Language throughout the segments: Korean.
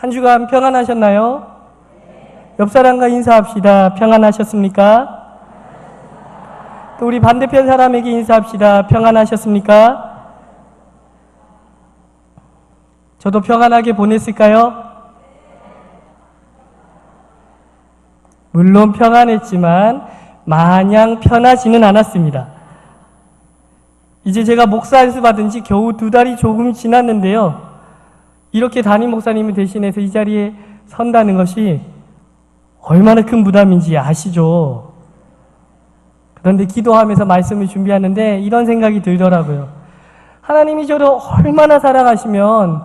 한 주간 평안하셨나요? 옆 사람과 인사합시다. 평안하셨습니까? 또 우리 반대편 사람에게 인사합시다. 평안하셨습니까? 저도 평안하게 보냈을까요? 물론 평안했지만 마냥 편하지는 않았습니다. 이제 제가 목사 안수 받은 지 겨우 2달이 조금 지났는데요. 이렇게 담임 목사님을 대신해서 이 자리에 선다는 것이 얼마나 큰 부담인지 아시죠? 그런데 기도하면서 말씀을 준비하는데 이런 생각이 들더라고요. 하나님이 저를 얼마나 사랑하시면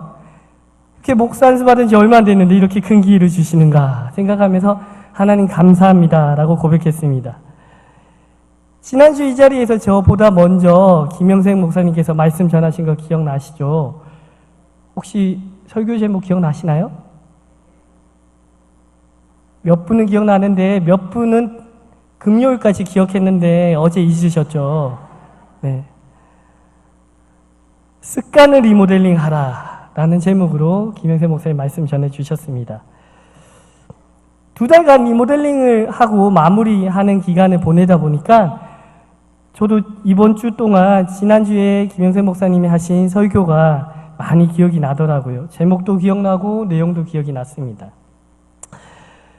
이렇게 목사 안수 받은 지 얼마 안 됐는데 이렇게 큰 기회를 주시는가 생각하면서 하나님 감사합니다 라고 고백했습니다. 지난주 이 자리에서 저보다 먼저 김영생 목사님께서 말씀 전하신 거 기억나시죠? 혹시 설교 제목 기억나시나요? 몇 분은 기억나는데 몇 분은 금요일까지 기억했는데 어제 잊으셨죠? 네. 습관을 리모델링 하라 라는 제목으로 김영세 목사님 말씀 전해주셨습니다. 2달간 리모델링을 하고 마무리하는 기간을 보내다 보니까 저도 이번 주 동안 지난주에 김영세 목사님이 하신 설교가 많이 기억이 나더라고요. 제목도 기억나고 내용도 기억이 났습니다.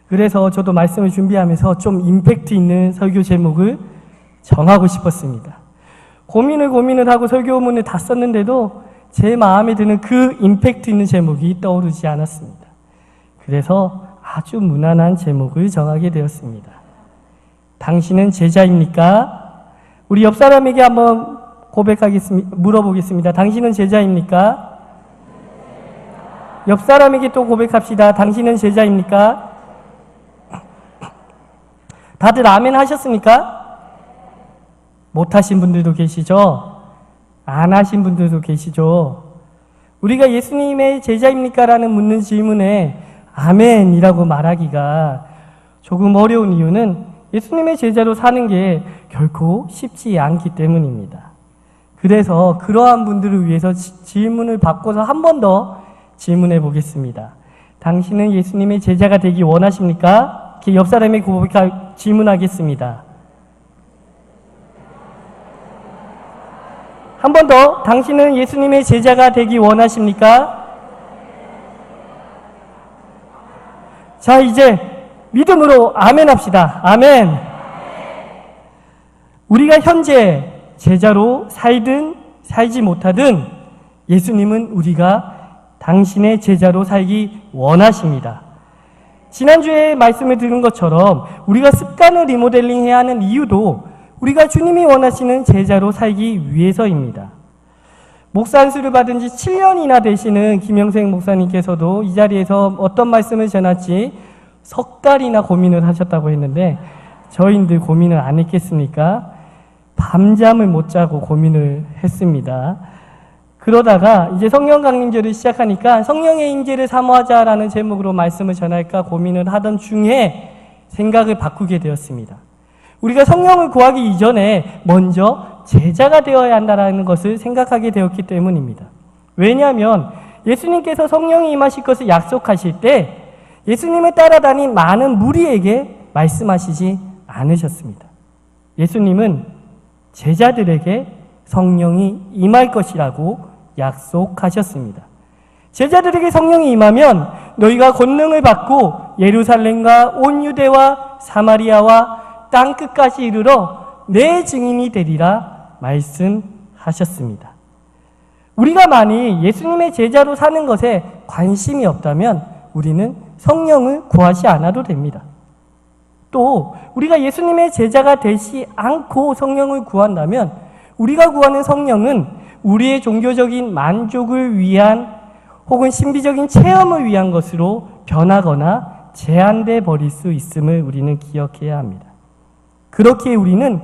그래서 저도 말씀을 준비하면서 좀 임팩트 있는 설교 제목을 정하고 싶었습니다. 고민을 하고 설교문을 다 썼는데도 제 마음에 드는 그 임팩트 있는 제목이 떠오르지 않았습니다. 그래서 아주 무난한 제목을 정하게 되었습니다. 당신은 제자입니까? 우리 옆 사람에게 한번 물어보겠습니다. 당신은 제자입니까? 옆 사람에게 또 고백합시다. 당신은 제자입니까? 다들 아멘 하셨습니까? 못하신 분들도 계시죠? 안 하신 분들도 계시죠? 우리가 예수님의 제자입니까? 라는 묻는 질문에 아멘이라고 말하기가 조금 어려운 이유는 예수님의 제자로 사는 게 결코 쉽지 않기 때문입니다. 그래서 그러한 분들을 위해서 질문을 바꿔서 한 번 더 질문해 보겠습니다. 당신은 예수님의 제자가 되기 원하십니까? 이렇게 옆 사람에게 질문하겠습니다. 한 번 더, 당신은 예수님의 제자가 되기 원하십니까? 자, 이제 믿음으로 아멘 합시다. 아멘. 우리가 현재 제자로 살든 살지 못하든 예수님은 우리가 당신의 제자로 살기 원하십니다. 지난주에 말씀을 드린 것처럼 우리가 습관을 리모델링해야 하는 이유도 우리가 주님이 원하시는 제자로 살기 위해서입니다. 목사 안수를 받은 지 7년이나 되시는 김영생 목사님께서도 이 자리에서 어떤 말씀을 전할지 석 달이나 고민을 하셨다고 했는데 저희들 고민을 안 했겠습니까? 밤잠을 못 자고 고민을 했습니다. 그러다가 이제 성령 강림절을 시작하니까 성령의 임재를 사모하자라는 제목으로 말씀을 전할까 고민을 하던 중에 생각을 바꾸게 되었습니다. 우리가 성령을 구하기 이전에 먼저 제자가 되어야 한다는 것을 생각하게 되었기 때문입니다. 왜냐하면 예수님께서 성령이 임하실 것을 약속하실 때 예수님을 따라다닌 많은 무리에게 말씀하시지 않으셨습니다. 예수님은 제자들에게 성령이 임할 것이라고 약속하셨습니다. 제자들에게 성령이 임하면 너희가 권능을 받고 예루살렘과 온 유대와 사마리아와 땅끝까지 이르러 내 증인이 되리라 말씀하셨습니다. 우리가 만일 예수님의 제자로 사는 것에 관심이 없다면 우리는 성령을 구하지 않아도 됩니다. 또 우리가 예수님의 제자가 되지 않고 성령을 구한다면 우리가 구하는 성령은 우리의 종교적인 만족을 위한 혹은 신비적인 체험을 위한 것으로 변하거나 제한돼 버릴 수 있음을 우리는 기억해야 합니다. 그렇기에 우리는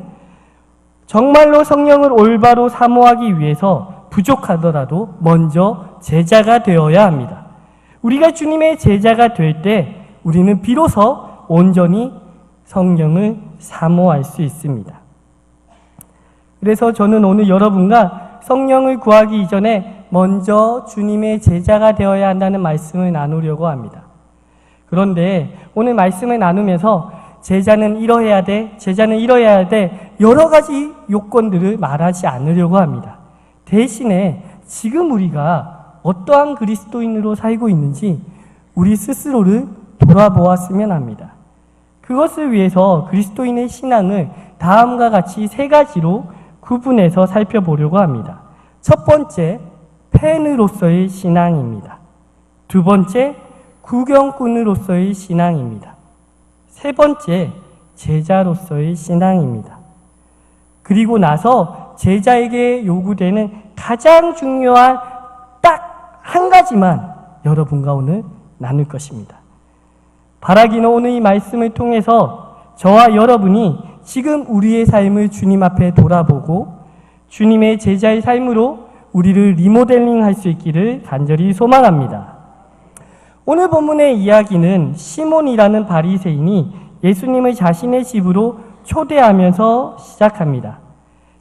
정말로 성령을 올바로 사모하기 위해서 부족하더라도 먼저 제자가 되어야 합니다. 우리가 주님의 제자가 될 때 우리는 비로소 온전히 성령을 사모할 수 있습니다. 그래서 저는 오늘 여러분과 성령을 구하기 이전에 먼저 주님의 제자가 되어야 한다는 말씀을 나누려고 합니다. 그런데 오늘 말씀을 나누면서 제자는 이러해야 돼, 제자는 이러해야 돼, 여러 가지 요건들을 말하지 않으려고 합니다. 대신에 지금 우리가 어떠한 그리스도인으로 살고 있는지 우리 스스로를 돌아보았으면 합니다. 그것을 위해서 그리스도인의 신앙을 다음과 같이 세 가지로 구분해서 살펴보려고 합니다. 첫 번째, 팬으로서의 신앙입니다. 두 번째, 구경꾼으로서의 신앙입니다. 세 번째, 제자로서의 신앙입니다. 그리고 나서 제자에게 요구되는 가장 중요한 딱 한 가지만 여러분과 오늘 나눌 것입니다. 바라기는 오늘 이 말씀을 통해서 저와 여러분이 지금 우리의 삶을 주님 앞에 돌아보고 주님의 제자의 삶으로 우리를 리모델링 할 수 있기를 간절히 소망합니다. 오늘 본문의 이야기는 시몬이라는 바리새인이 예수님을 자신의 집으로 초대하면서 시작합니다.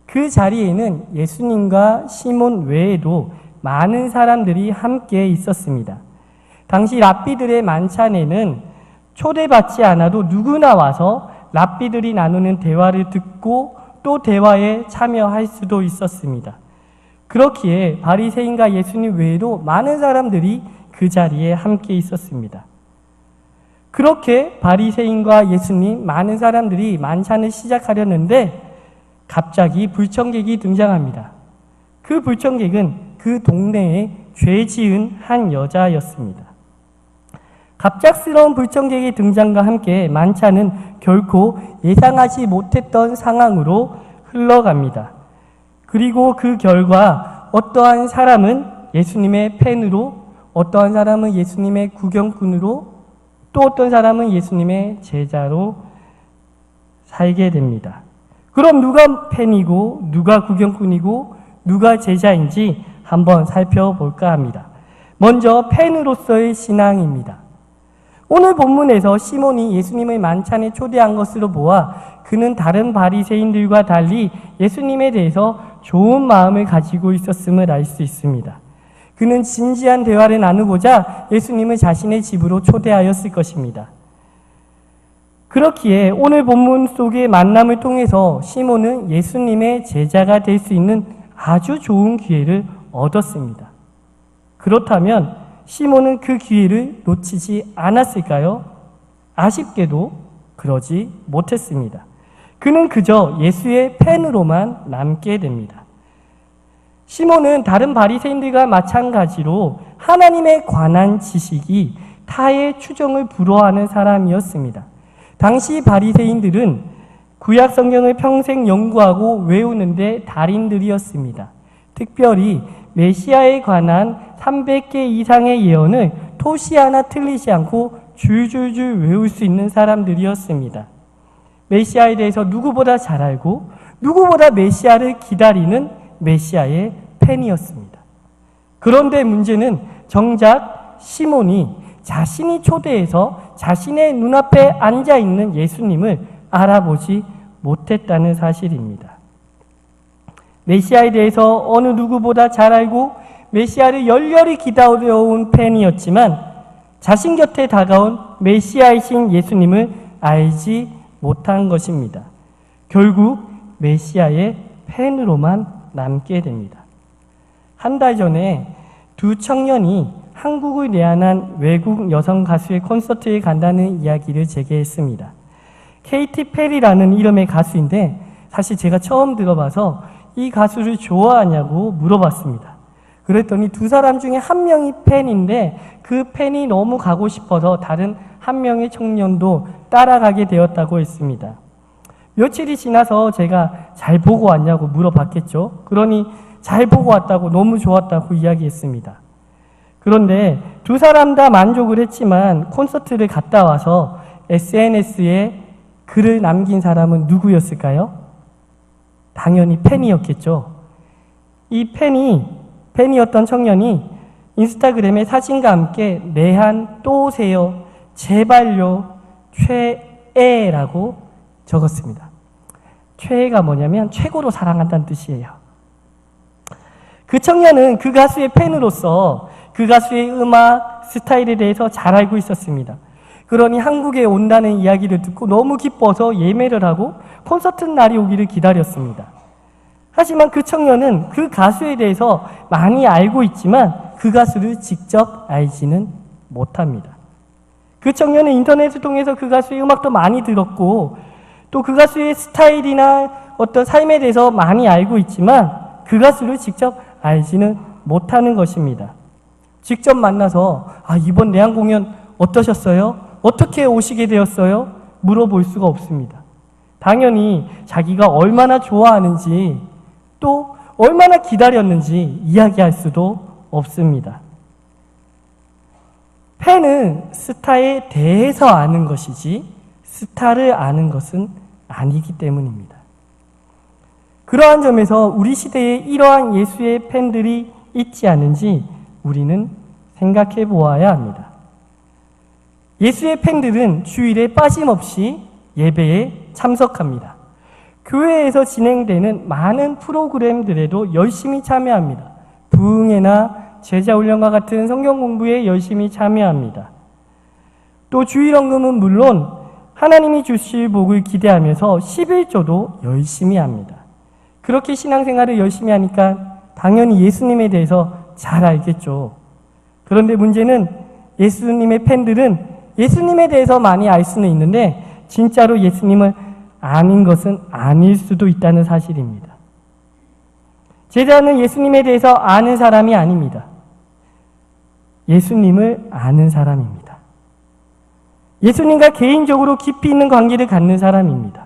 그 자리에는 예수님과 시몬 외에도 많은 사람들이 함께 있었습니다. 당시 랍비들의 만찬에는 초대받지 않아도 누구나 와서 랍비들이 나누는 대화를 듣고 또 대화에 참여할 수도 있었습니다. 그렇기에 바리새인과 예수님 외에도 많은 사람들이 그 자리에 함께 있었습니다. 그렇게 바리새인과 예수님, 많은 사람들이 만찬을 시작하려는데 갑자기 불청객이 등장합니다. 그 불청객은 그 동네에 죄 지은 한 여자였습니다. 갑작스러운 불청객의 등장과 함께 만찬은 결코 예상하지 못했던 상황으로 흘러갑니다. 그리고 그 결과 어떠한 사람은 예수님의 팬으로, 어떠한 사람은 예수님의 구경꾼으로, 또 어떤 사람은 예수님의 제자로 살게 됩니다. 그럼 누가 팬이고 누가 구경꾼이고 누가 제자인지 한번 살펴볼까 합니다. 먼저 팬으로서의 신앙입니다. 오늘 본문에서 시몬이 예수님의 만찬에 초대한 것으로 보아 그는 다른 바리새인들과 달리 예수님에 대해서 좋은 마음을 가지고 있었음을 알 수 있습니다. 그는 진지한 대화를 나누고자 예수님을 자신의 집으로 초대하였을 것입니다. 그렇기에 오늘 본문 속의 만남을 통해서 시몬은 예수님의 제자가 될 수 있는 아주 좋은 기회를 얻었습니다. 그렇다면 시몬은 그 기회를 놓치지 않았을까요? 아쉽게도 그러지 못했습니다. 그는 그저 예수의 팬으로만 남게 됩니다. 시몬은 다른 바리새인들과 마찬가지로 하나님에 관한 지식이 타의 추정을 불허하는 사람이었습니다. 당시 바리새인들은 구약 성경을 평생 연구하고 외우는데 달인들이었습니다. 특별히 메시아에 관한 300개 이상의 예언을 토시 하나 틀리지 않고 줄줄줄 외울 수 있는 사람들이었습니다. 메시아에 대해서 누구보다 잘 알고 누구보다 메시아를 기다리는 메시아의 팬이었습니다. 그런데 문제는 정작 시몬이 자신이 초대해서 자신의 눈앞에 앉아있는 예수님을 알아보지 못했다는 사실입니다. 메시아에 대해서 어느 누구보다 잘 알고 메시아를 열렬히 기다려온 팬이었지만 자신 곁에 다가온 메시아이신 예수님을 알지 못한 것입니다. 결국 메시아의 팬으로만 남게 됩니다. 한 달 전에 두 청년이 한국을 내한한 외국 여성 가수의 콘서트에 간다는 이야기를 제게 했습니다. 케이티 페리라는 이름의 가수인데 사실 제가 처음 들어봐서 이 가수를 좋아하냐고 물어봤습니다. 그랬더니 두 사람 중에 한 명이 팬인데 그 팬이 너무 가고 싶어서 다른 한 명의 청년도 따라가게 되었다고 했습니다. 며칠이 지나서 제가 잘 보고 왔냐고 물어봤겠죠. 그러니 잘 보고 왔다고 너무 좋았다고 이야기했습니다. 그런데 두 사람 다 만족을 했지만 콘서트를 갔다 와서 SNS에 글을 남긴 사람은 누구였을까요? 당연히 팬이었겠죠. 이 팬이었던 청년이 인스타그램에 사진과 함께 내한 또 오세요, 제발요, 최애라고 적었습니다. 최애가 뭐냐면 최고로 사랑한다는 뜻이에요. 그 청년은 그 가수의 팬으로서 그 가수의 음악 스타일에 대해서 잘 알고 있었습니다. 그러니 한국에 온다는 이야기를 듣고 너무 기뻐서 예매를 하고 콘서트 날이 오기를 기다렸습니다. 하지만 그 청년은 그 가수에 대해서 많이 알고 있지만 그 가수를 직접 알지는 못합니다. 그 청년은 인터넷을 통해서 그 가수의 음악도 많이 들었고 또 그 가수의 스타일이나 어떤 삶에 대해서 많이 알고 있지만 그 가수를 직접 알지는 못하는 것입니다. 직접 만나서 이번 내한 공연 어떠셨어요? 어떻게 오시게 되었어요? 물어볼 수가 없습니다. 당연히 자기가 얼마나 좋아하는지 또 얼마나 기다렸는지 이야기할 수도 없습니다. 팬은 스타에 대해서 아는 것이지 스타를 아는 것은 아니기 때문입니다. 그러한 점에서 우리 시대에 이러한 예수의 팬들이 있지 않은지 우리는 생각해 보아야 합니다. 예수의 팬들은 주일에 빠짐없이 예배에 참석합니다. 교회에서 진행되는 많은 프로그램들에도 열심히 참여합니다. 부흥회나 제자훈련과 같은 성경 공부에 열심히 참여합니다. 또 주일헌금은 물론 하나님이 주실 복을 기대하면서 11조도 열심히 합니다. 그렇게 신앙생활을 열심히 하니까 당연히 예수님에 대해서 잘 알겠죠. 그런데 문제는 예수님의 팬들은 예수님에 대해서 많이 알 수는 있는데 진짜로 예수님을 아는 것은 아닐 수도 있다는 사실입니다. 제자는 예수님에 대해서 아는 사람이 아닙니다. 예수님을 아는 사람입니다. 예수님과 개인적으로 깊이 있는 관계를 갖는 사람입니다.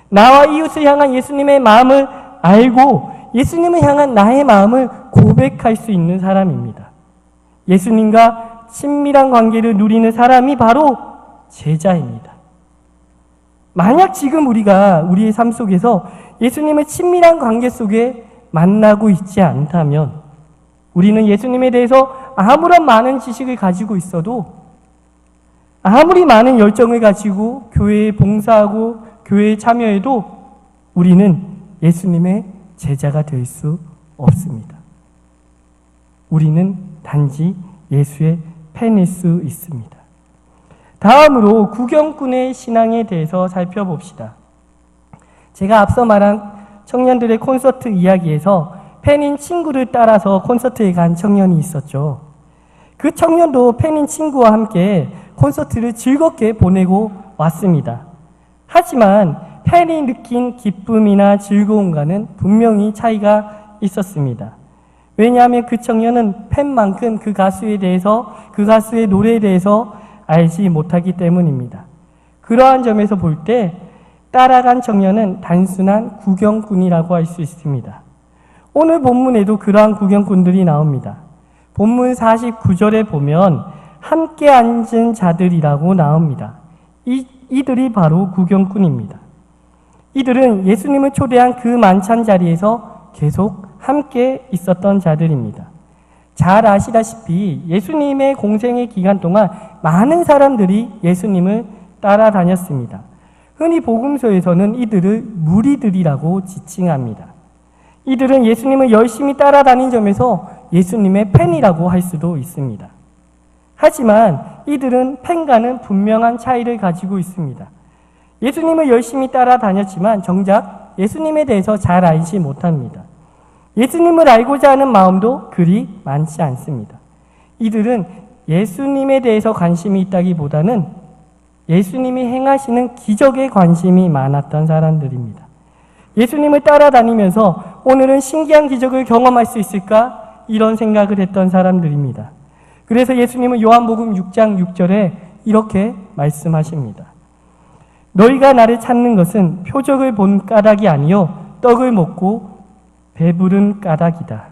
나와 이웃을 향한 예수님의 마음을 알고 예수님을 향한 나의 마음을 고백할 수 있는 사람입니다. 예수님과 친밀한 관계를 누리는 사람이 바로 제자입니다. 만약 지금 우리가 우리의 삶 속에서 예수님의 친밀한 관계 속에 만나고 있지 않다면 우리는 예수님에 대해서 아무런 많은 지식을 가지고 있어도 아무리 많은 열정을 가지고 교회에 봉사하고 교회에 참여해도 우리는 예수님의 제자가 될 수 없습니다. 우리는 단지 예수의 팬일 수 있습니다. 다음으로 구경꾼의 신앙에 대해서 살펴봅시다. 제가 앞서 말한 청년들의 콘서트 이야기에서 팬인 친구를 따라서 콘서트에 간 청년이 있었죠. 그 청년도 팬인 친구와 함께 콘서트를 즐겁게 보내고 왔습니다. 하지만 팬이 느낀 기쁨이나 즐거움과는 분명히 차이가 있었습니다. 왜냐하면 그 청년은 팬만큼 그 가수에 대해서, 그 가수의 노래에 대해서 알지 못하기 때문입니다. 그러한 점에서 볼 때 따라간 청년은 단순한 구경꾼이라고 할 수 있습니다. 오늘 본문에도 그러한 구경꾼들이 나옵니다. 본문 49절에 보면 함께 앉은 자들이라고 나옵니다. 이들이 바로 구경꾼입니다. 이들은 예수님을 초대한 그 만찬 자리에서 계속 함께 있었던 자들입니다. 잘 아시다시피 예수님의 공생의 기간 동안 많은 사람들이 예수님을 따라다녔습니다. 흔히 복음서에서는 이들을 무리들이라고 지칭합니다. 이들은 예수님을 열심히 따라다닌 점에서 예수님의 팬이라고 할 수도 있습니다. 하지만 이들은 팬과는 분명한 차이를 가지고 있습니다. 예수님을 열심히 따라다녔지만 정작 예수님에 대해서 잘 알지 못합니다. 예수님을 알고자 하는 마음도 그리 많지 않습니다. 이들은 예수님에 대해서 관심이 있다기보다는 예수님이 행하시는 기적에 관심이 많았던 사람들입니다. 예수님을 따라다니면서 오늘은 신기한 기적을 경험할 수 있을까? 이런 생각을 했던 사람들입니다. 그래서 예수님은 요한복음 6장 6절에 이렇게 말씀하십니다. 너희가 나를 찾는 것은 표적을 본 까닭이 아니요 떡을 먹고 배부른 까닭이다.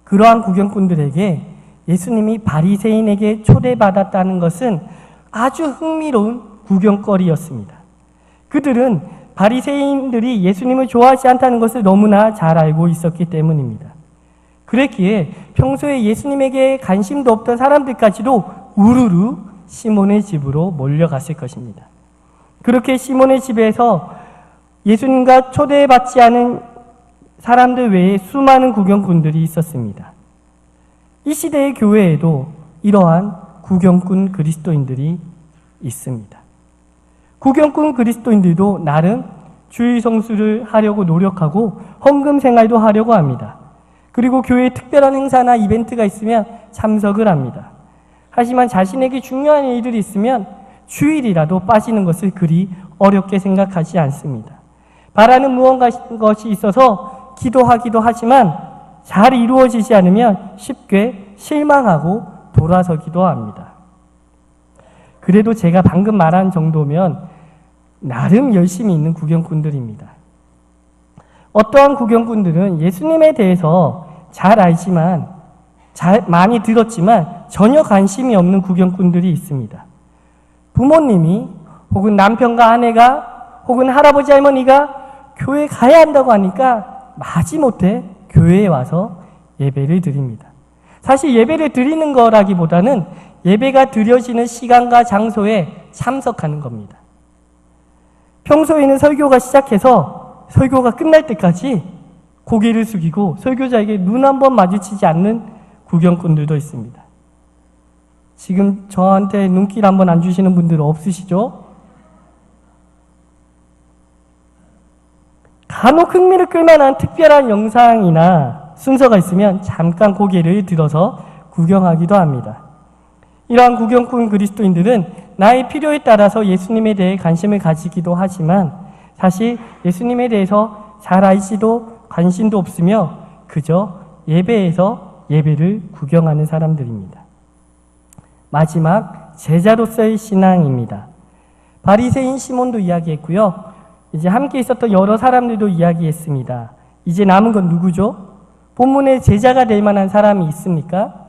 그러한 구경꾼들에게 예수님이 바리새인에게 초대받았다는 것은 아주 흥미로운 구경거리였습니다. 그들은 바리새인들이 예수님을 좋아하지 않다는 것을 너무나 잘 알고 있었기 때문입니다. 그랬기에 평소에 예수님에게 관심도 없던 사람들까지도 우르르 시몬의 집으로 몰려갔을 것입니다. 그렇게 시몬의 집에서 예수님과 초대받지 않은 사람들 외에 수많은 구경꾼들이 있었습니다. 이 시대의 교회에도 이러한 구경꾼 그리스도인들이 있습니다. 구경꾼 그리스도인들도 나름 주일 성수를 하려고 노력하고 헌금 생활도 하려고 합니다. 그리고 교회에 특별한 행사나 이벤트가 있으면 참석을 합니다. 하지만 자신에게 중요한 일들이 있으면 주일이라도 빠지는 것을 그리 어렵게 생각하지 않습니다. 바라는 무언가 것이 있어서 기도하기도 하지만 잘 이루어지지 않으면 쉽게 실망하고 돌아서기도 합니다. 그래도 제가 방금 말한 정도면 나름 열심히 있는 구경꾼들입니다. 어떠한 구경꾼들은 예수님에 대해서 잘 알지만, 많이 들었지만 전혀 관심이 없는 구경꾼들이 있습니다. 부모님이 혹은 남편과 아내가 혹은 할아버지 할머니가 교회 가야 한다고 하니까 마지못해 교회에 와서 예배를 드립니다. 사실 예배를 드리는 거라기보다는 예배가 드려지는 시간과 장소에 참석하는 겁니다. 평소에는 설교가 시작해서 설교가 끝날 때까지 고개를 숙이고 설교자에게 눈 한 번 마주치지 않는 구경꾼들도 있습니다. 지금 저한테 눈길 한번 안 주시는 분들 없으시죠? 간혹 흥미를 끌만한 특별한 영상이나 순서가 있으면 잠깐 고개를 들어서 구경하기도 합니다. 이러한 구경꾼 그리스도인들은 나의 필요에 따라서 예수님에 대해 관심을 가지기도 하지만 사실 예수님에 대해서 잘 알지도 관심도 없으며 그저 예배에서 예배를 구경하는 사람들입니다. 마지막 제자로서의 신앙입니다. 바리새인 시몬도 이야기했고요. 이제 함께 있었던 여러 사람들도 이야기했습니다. 이제 남은 건 누구죠? 본문에 제자가 될 만한 사람이 있습니까?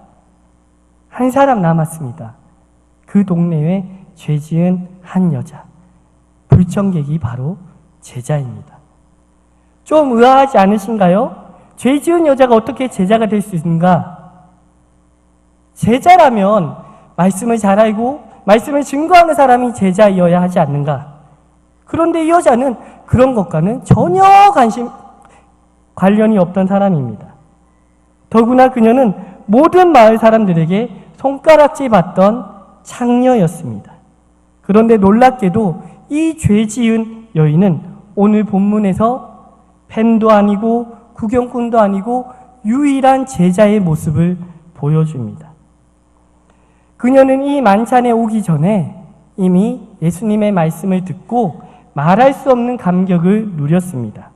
한 사람 남았습니다. 그 동네에 죄 지은 한 여자. 불청객이 바로 제자입니다. 좀 의아하지 않으신가요? 죄 지은 여자가 어떻게 제자가 될 수 있는가? 제자라면 말씀을 잘 알고 말씀을 증거하는 사람이 제자이어야 하지 않는가? 그런데 이 여자는 그런 것과는 전혀 관련이 없던 사람입니다. 더구나 그녀는 모든 마을 사람들에게 손가락질 받던 창녀였습니다. 그런데 놀랍게도 이 죄 지은 여인은 오늘 본문에서 팬도 아니고 구경꾼도 아니고 유일한 제자의 모습을 보여줍니다. 그녀는 이 만찬에 오기 전에 이미 예수님의 말씀을 듣고 말할 수 없는 감격을 누렸습니다.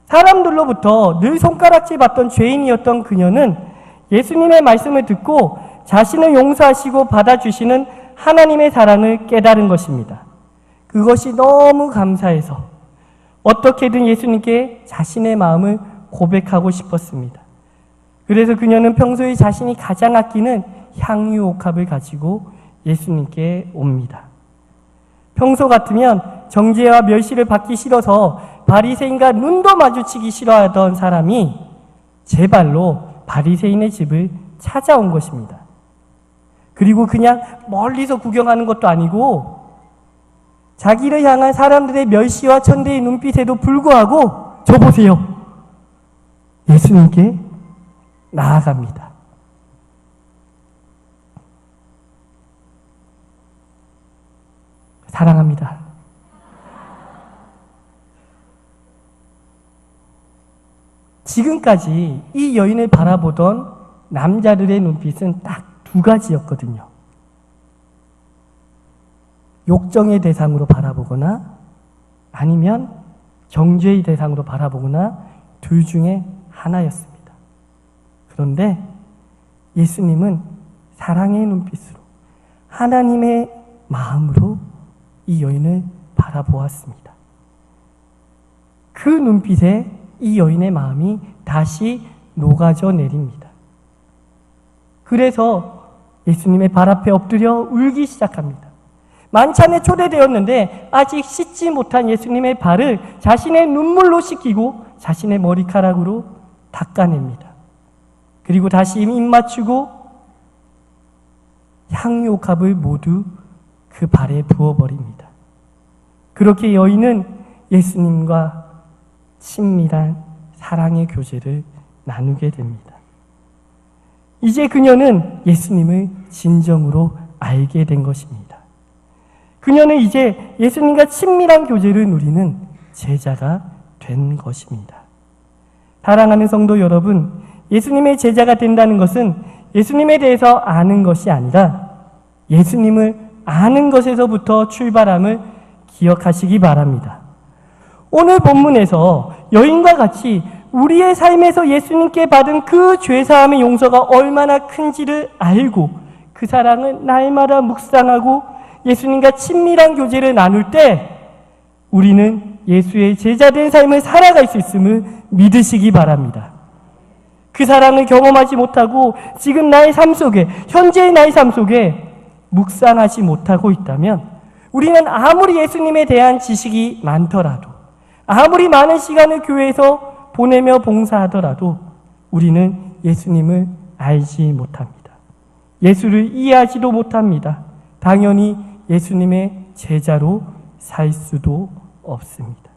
사람들로부터 늘 손가락질 받던 죄인이었던 그녀는 예수님의 말씀을 듣고 자신을 용서하시고 받아주시는 하나님의 사랑을 깨달은 것입니다. 그것이 너무 감사해서 어떻게든 예수님께 자신의 마음을 고백하고 싶었습니다. 그래서 그녀는 평소에 자신이 가장 아끼는 향유 옥합을 가지고 예수님께 옵니다. 평소 같으면 정죄와 멸시를 받기 싫어서 바리새인과 눈도 마주치기 싫어하던 사람이 제 발로 바리새인의 집을 찾아온 것입니다. 그리고 그냥 멀리서 구경하는 것도 아니고 자기를 향한 사람들의 멸시와 천대의 눈빛에도 불구하고 저 보세요. 예수님께 나아갑니다. 사랑합니다. 지금까지 이 여인을 바라보던 남자들의 눈빛은 딱 두 가지였거든요. 욕정의 대상으로 바라보거나 아니면 정죄의 대상으로 바라보거나 둘 중에 하나였습니다. 그런데 예수님은 사랑의 눈빛으로 하나님의 마음으로 이 여인을 바라보았습니다. 그 눈빛에 이 여인의 마음이 다시 녹아져 내립니다. 그래서 예수님의 발 앞에 엎드려 울기 시작합니다. 만찬에 초대되었는데 아직 씻지 못한 예수님의 발을 자신의 눈물로 씻기고 자신의 머리카락으로 닦아냅니다. 그리고 다시 입 맞추고 향유옥합을 모두 그 발에 부어버립니다. 그렇게 여인은 예수님과 친밀한 사랑의 교제를 나누게 됩니다. 이제 그녀는 예수님을 진정으로 알게 된 것입니다. 그녀는 이제 예수님과 친밀한 교제를 누리는 제자가 된 것입니다. 사랑하는 성도 여러분, 예수님의 제자가 된다는 것은 예수님에 대해서 아는 것이 아니라 예수님을 아는 것에서부터 출발함을 기억하시기 바랍니다. 오늘 본문에서 여인과 같이 우리의 삶에서 예수님께 받은 그 죄사함의 용서가 얼마나 큰지를 알고 그 사랑을 날마다 묵상하고 예수님과 친밀한 교제를 나눌 때 우리는 예수의 제자된 삶을 살아갈 수 있음을 믿으시기 바랍니다. 그 사랑을 경험하지 못하고 지금 나의 삶 속에, 현재의 나의 삶 속에 묵상하지 못하고 있다면 우리는 아무리 예수님에 대한 지식이 많더라도, 아무리 많은 시간을 교회에서 보내며 봉사하더라도 우리는 예수님을 알지 못합니다. 예수를 이해하지도 못합니다. 당연히 예수님의 제자로 살 수도 없습니다.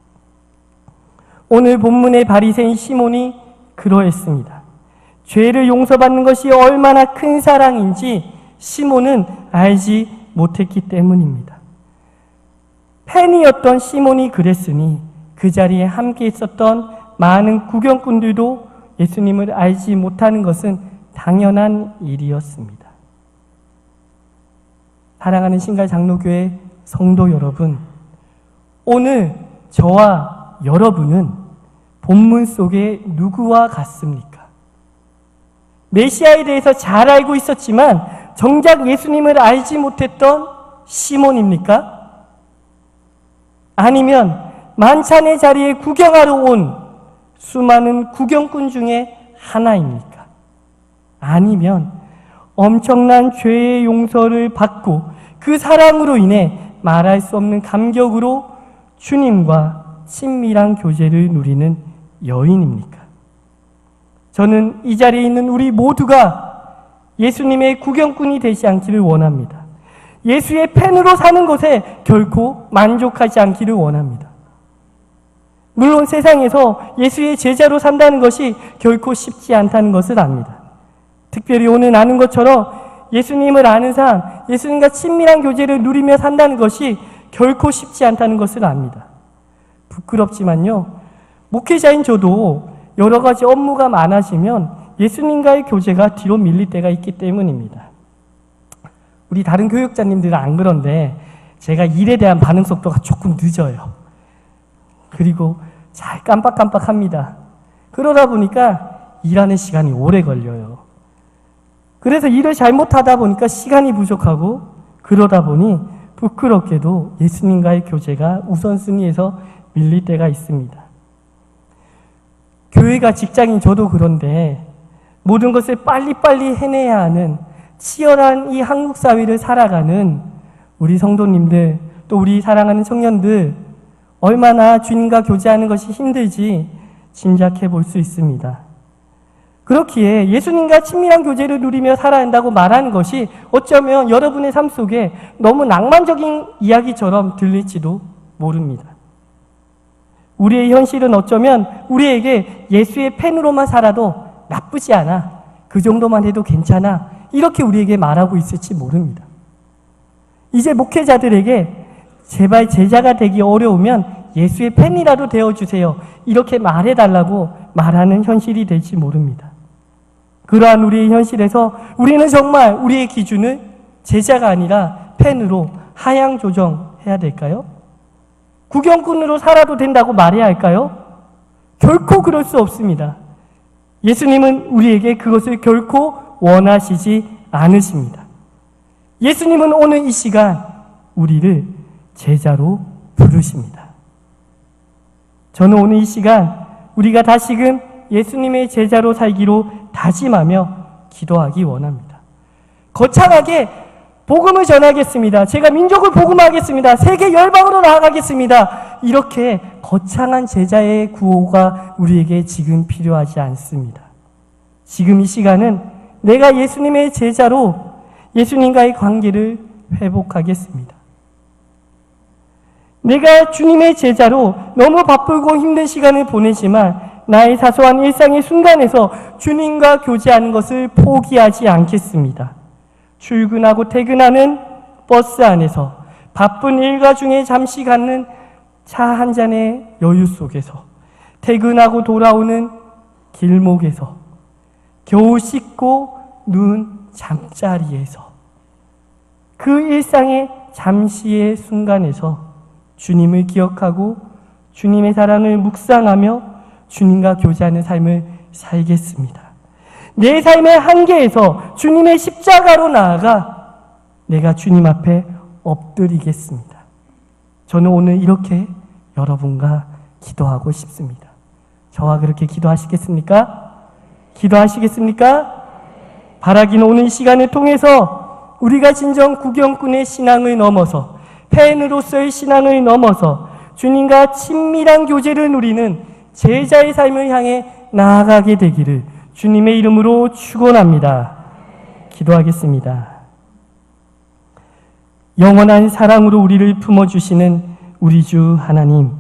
오늘 본문의 바리새인 시몬이 그러했습니다. 죄를 용서받는 것이 얼마나 큰 사랑인지 시몬은 알지 못했기 때문입니다. 팬이었던 시몬이 그랬으니 그 자리에 함께 있었던 많은 구경꾼들도 예수님을 알지 못하는 것은 당연한 일이었습니다. 사랑하는 신갈장로교회 성도 여러분, 오늘 저와 여러분은 본문 속에 누구와 같습니까? 메시아에 대해서 잘 알고 있었지만 정작 예수님을 알지 못했던 시몬입니까? 아니면 만찬의 자리에 구경하러 온 수많은 구경꾼 중에 하나입니까? 아니면 엄청난 죄의 용서를 받고 그 사랑으로 인해 말할 수 없는 감격으로 주님과 친밀한 교제를 누리는 여인입니까? 저는 이 자리에 있는 우리 모두가 예수님의 구경꾼이 되지 않기를 원합니다. 예수의 팬으로 사는 것에 결코 만족하지 않기를 원합니다. 물론 세상에서 예수의 제자로 산다는 것이 결코 쉽지 않다는 것을 압니다. 특별히 오늘 나눈 것처럼 예수님을 아는 삶, 예수님과 친밀한 교제를 누리며 산다는 것이 결코 쉽지 않다는 것을 압니다. 부끄럽지만요, 목회자인 저도 여러 가지 업무가 많아지면 예수님과의 교제가 뒤로 밀릴 때가 있기 때문입니다. 우리 다른 교육자님들은 안 그런데 제가 일에 대한 반응 속도가 조금 늦어요. 그리고 잘 깜빡깜빡합니다. 그러다 보니까 일하는 시간이 오래 걸려요. 그래서 일을 잘못하다 보니까 시간이 부족하고 그러다 보니 부끄럽게도 예수님과의 교제가 우선순위에서 밀릴 때가 있습니다. 교회가 직장인 저도 그런데 모든 것을 빨리빨리 해내야 하는 치열한 이 한국 사회를 살아가는 우리 성도님들, 또 우리 사랑하는 청년들, 얼마나 주님과 교제하는 것이 힘들지 짐작해 볼 수 있습니다. 그렇기에 예수님과 친밀한 교제를 누리며 살아야 한다고 말하는 것이 어쩌면 여러분의 삶 속에 너무 낭만적인 이야기처럼 들릴지도 모릅니다. 우리의 현실은 어쩌면 우리에게 예수의 팬으로만 살아도 나쁘지 않아, 그 정도만 해도 괜찮아, 이렇게 우리에게 말하고 있을지 모릅니다. 이제 목회자들에게 제발 제자가 되기 어려우면 예수의 팬이라도 되어주세요, 이렇게 말해달라고 말하는 현실이 될지 모릅니다. 그러한 우리의 현실에서 우리는 정말 우리의 기준을 제자가 아니라 팬으로 하향 조정해야 될까요? 구경꾼으로 살아도 된다고 말해야 할까요? 결코 그럴 수 없습니다. 예수님은 우리에게 그것을 결코 원하시지 않으십니다. 예수님은 오늘 이 시간 우리를 제자로 부르십니다. 저는 오늘 이 시간 우리가 다시금 예수님의 제자로 살기로 다짐하며 기도하기 원합니다. 거창하게 복음을 전하겠습니다. 제가 민족을 복음하겠습니다. 세계 열방으로 나아가겠습니다. 이렇게 거창한 제자의 구호가 우리에게 지금 필요하지 않습니다. 지금 이 시간은 내가 예수님의 제자로 예수님과의 관계를 회복하겠습니다. 내가 주님의 제자로 너무 바쁘고 힘든 시간을 보내지만 나의 사소한 일상의 순간에서 주님과 교제하는 것을 포기하지 않겠습니다. 출근하고 퇴근하는 버스 안에서, 바쁜 일과 중에 잠시 갖는 차 한 잔의 여유 속에서, 퇴근하고 돌아오는 길목에서, 겨우 씻고 누운 잠자리에서, 그 일상의 잠시의 순간에서 주님을 기억하고 주님의 사랑을 묵상하며 주님과 교제하는 삶을 살겠습니다. 내 삶의 한계에서 주님의 십자가로 나아가 내가 주님 앞에 엎드리겠습니다. 저는 오늘 이렇게 여러분과 기도하고 싶습니다. 저와 그렇게 기도하시겠습니까? 기도하시겠습니까? 바라기는 오늘 이 시간을 통해서 우리가 진정 구경꾼의 신앙을 넘어서, 팬으로서의 신앙을 넘어서 주님과 친밀한 교제를 누리는 제자의 삶을 향해 나아가게 되기를 주님의 이름으로 축원합니다. 기도하겠습니다. 영원한 사랑으로 우리를 품어주시는 우리 주 하나님,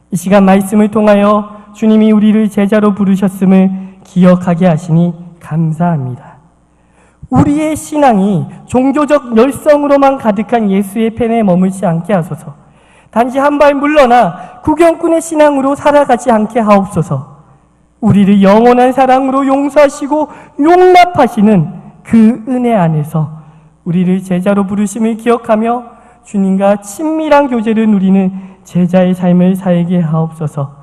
이 시간 말씀을 통하여 주님이 우리를 제자로 부르셨음을 기억하게 하시니 감사합니다. 우리의 신앙이 종교적 열성으로만 가득한 예수의 팬에 머물지 않게 하소서. 단지 한 발 물러나 구경꾼의 신앙으로 살아가지 않게 하옵소서. 우리를 영원한 사랑으로 용서하시고 용납하시는 그 은혜 안에서 우리를 제자로 부르심을 기억하며 주님과 친밀한 교제를 누리는 제자의 삶을 살게 하옵소서.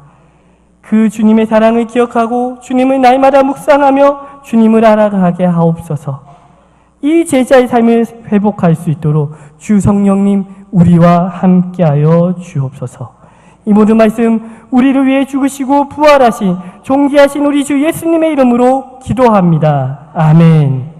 그 주님의 사랑을 기억하고 주님을 날마다 묵상하며 주님을 알아가게 하옵소서. 이 제자의 삶을 회복할 수 있도록 주 성령님 우리와 함께하여 주옵소서. 이 모든 말씀 우리를 위해 죽으시고 부활하신 존귀하신 우리 주 예수님의 이름으로 기도합니다. 아멘.